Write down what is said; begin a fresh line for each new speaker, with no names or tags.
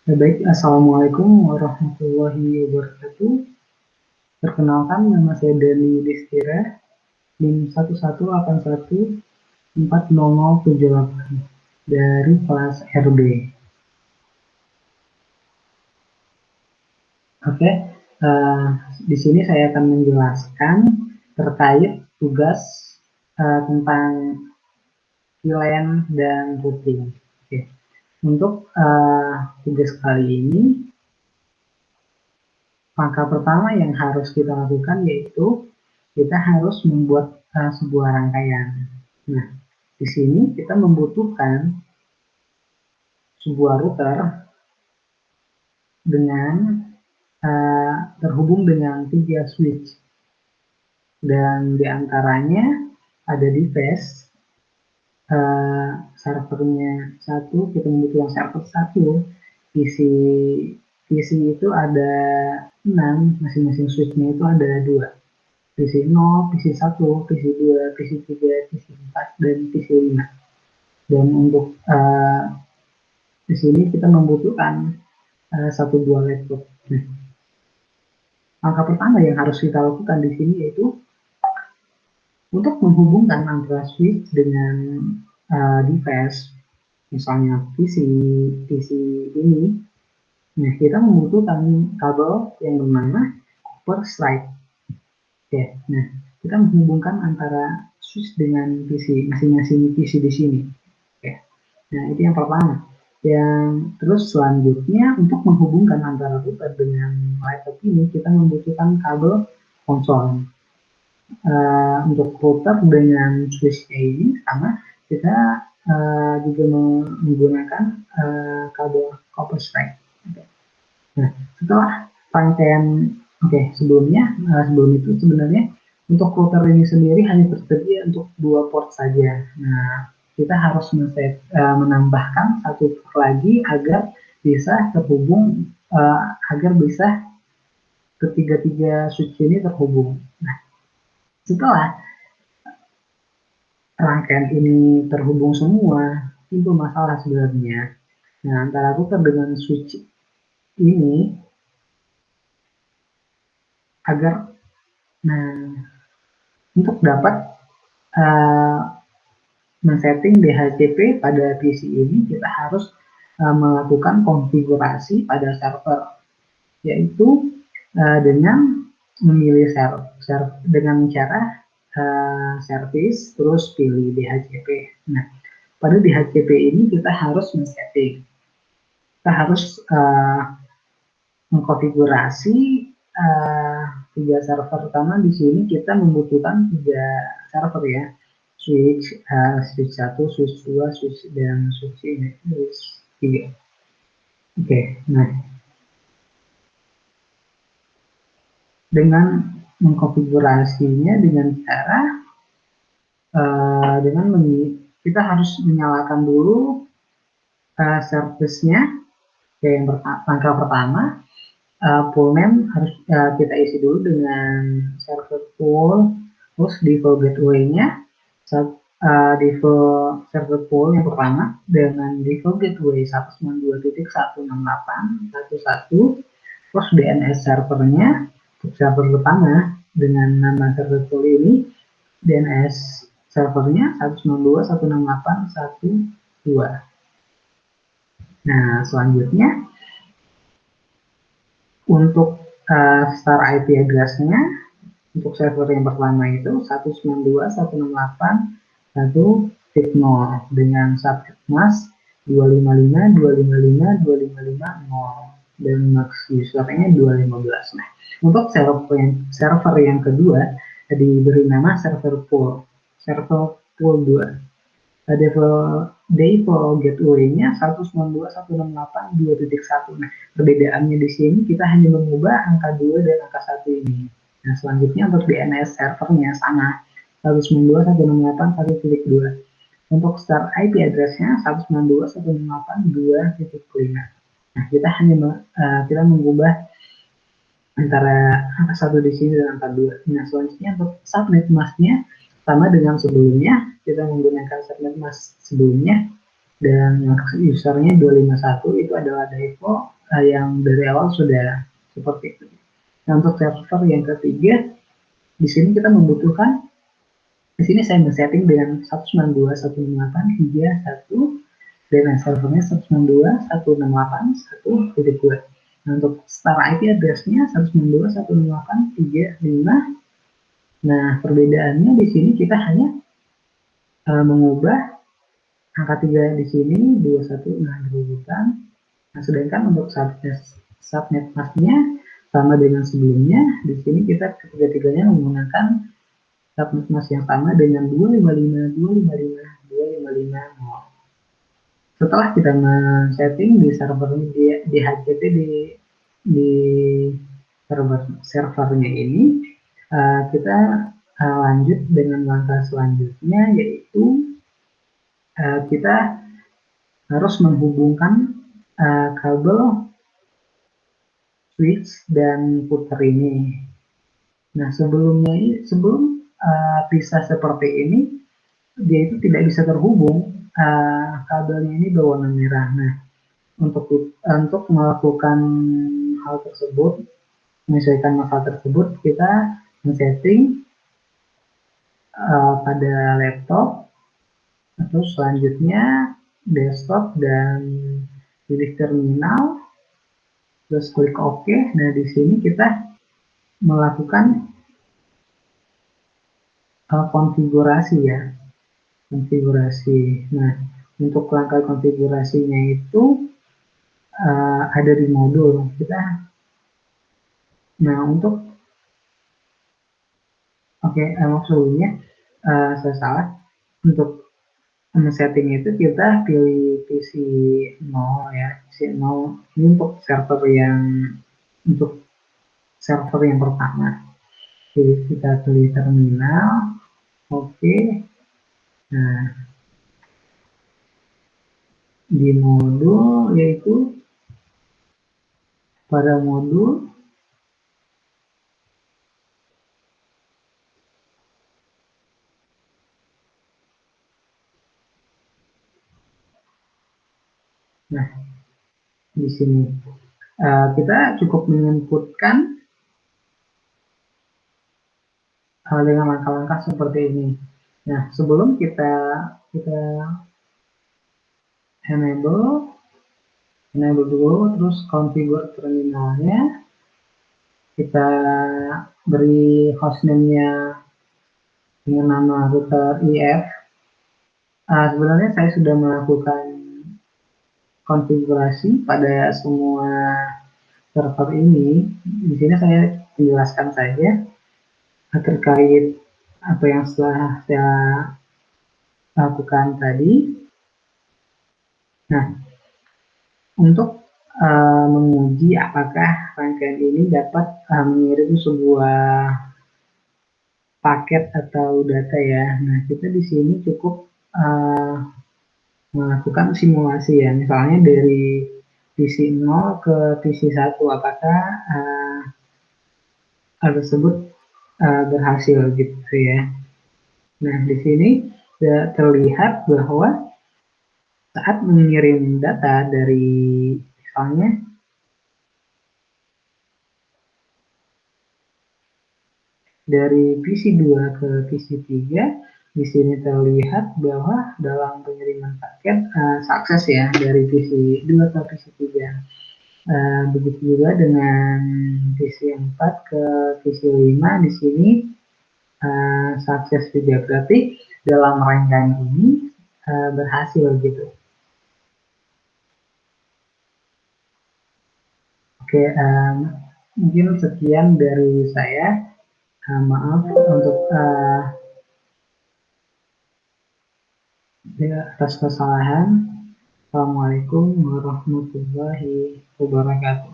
Baik, Assalamualaikum warahmatullahi wabarakatuh. Perkenalkan, nama saya Dani Distira, NIM 118181400078 dari kelas RB. Oke, di sini saya akan menjelaskan terkait tugas tentang VLAN dan routing. Oke. Untuk tugas kali ini, langkah pertama yang harus kita lakukan yaitu kita harus membuat sebuah rangkaian. Nah, di sini kita membutuhkan sebuah router dengan terhubung dengan 3 switch, dan diantaranya ada device servernya satu. Kita membutuhkan server 1, PC itu ada 6, masing-masing switchnya itu ada 2, PC 0, PC 1, PC 2, PC 3, PC 4, dan PC 5. Dan untuk di sini kita membutuhkan 1-2 laptop. Nah, langkah pertama yang harus kita lakukan di sini yaitu untuk menghubungkan antara switch dengan device, misalnya PC ini. Nah, kita membutuhkan kabel yang bernama copper slide. Oke, nah kita menghubungkan antara switch dengan PC, masing-masing PC di sini. Oke, nah itu yang pertama. Yang terus selanjutnya, untuk menghubungkan antara router dengan laptop ini, kita membutuhkan kabel konsol. Untuk router dengan switch ini sama, kita juga menggunakan kabel copper slide. Nah, setelah rangkaian, sebelum itu sebenarnya untuk router ini sendiri hanya tersedia untuk 2 port saja. Nah, kita harus menambahkan 1 port lagi agar bisa terhubung, agar bisa ketiga-tiga switch ini terhubung. Nah, setelah rangkaian ini terhubung semua, itu masalah sebenarnya. Nah, antara router dengan switch ini agar untuk dapat men-setting DHCP pada PC ini, kita harus melakukan konfigurasi pada server, yaitu dengan memilih server dengan cara service terus pilih DHCP. Nah, pada DHCP ini kita harus men-setting, kita harus mengkonfigurasi 3 server. Pertama di sini kita membutuhkan 3 server ya, switch 1, switch 2, switch dan switch 3. Oke, nah dengan mengkonfigurasinya dengan cara kita harus menyalakan dulu service-nya. Yang langkah pertama, pool name harus kita isi dulu dengan server pool, terus default gateway-nya default server pool yang pertama dengan default gateway 192.168.1.1, terus DNS servernya untuk server pertama dengan nama server pool ini, DNS servernya 192.168.1.2. Nah, selanjutnya untuk star IP address-nya untuk server yang pertama itu 192.168.1.0 dengan subnet mask 255.255.255.0 dan max usernya 215. Nah, untuk server yang kedua diberi nama server pool 2. Default gateway-nya 192.168.2.1. Nah, perbedaannya di sini kita hanya mengubah angka 2 dan angka 1 ini. Nah, selanjutnya untuk DNS servernya sama 192.168.1.2. Untuk start IP address-nya 192.168.2.5. Nah, kita mengubah antara angka 1 di sini dan angka 2. Nah, selanjutnya untuk subnet mask-nya sama dengan sebelumnya, kita menggunakan subnet mask sebelumnya dan usernya 251 itu adalah default yang dari awal sudah seperti itu. Nah, untuk server yang ketiga, di sini kita membutuhkan, di sini saya men-setting dengan 192.168.3.1 dan servernya 192.168.1.2. Nah, untuk star IP address-nya 192.168.3.5. Nah, perbedaannya di sini kita hanya mengubah angka 3 di sini 21 nah dirubutan. Nah, sedangkan untuk subnet masknya sama dengan sebelumnya. Di sini kita ketiga-tiganya menggunakan subnet mask yang sama dengan 255.255.255.0. Setelah kita men-setting di server di HTTP di servernya ini, kita lanjut dengan langkah selanjutnya, yaitu kita harus menghubungkan kabel switch dan puter ini. Nah, sebelum bisa seperti ini, dia itu tidak bisa terhubung, kabelnya ini berwarna merah. Nah, untuk melakukan hal tersebut, menyesuaikan masalah tersebut, kita men-setting pada laptop, terus selanjutnya desktop dan pilih terminal, terus klik OK. Nah, di sini kita melakukan konfigurasi ya, konfigurasi. Nah, untuk langkah konfigurasinya itu ada di modul kita. Nah, untuk maksudnya saya salah. Untuk setting itu kita pilih PC 0 ya, PC 0 ini untuk server yang pertama. Jadi kita pilih terminal, oke. Nah, di modul yaitu pada modul nah di sini kita cukup menginputkan dengan langkah-langkah seperti ini. Nah, sebelum kita enable dulu, terus configure terminalnya, kita beri hostname-nya dengan nama router IF. Sebenarnya saya sudah melakukan konfigurasi pada semua server ini. Di sini saya menjelaskan saja terkait apa yang setelah saya lakukan tadi. Nah, untuk menguji apakah rangkaian ini dapat mengirim sebuah paket atau data ya. Nah, kita di sini cukup melakukan simulasi ya. Misalnya dari PC 0 ke PC 1, apakah hal tersebut berhasil gitu ya. Nah, di sini terlihat bahwa saat mengirim data dari misalnya dari PC 2 ke PC 3, di sini terlihat bahwa dalam pengiriman paket sukses ya dari PC 2 ke PC 3. Begitu juga dengan PC 4 ke PC 5, di sini sukses juga, berarti dalam rangkaian ini berhasil gitu. Oke, mungkin sekian dari saya. Maaf untuk atas kesalahan. Assalamualaikum warahmatullahi wabarakatuh.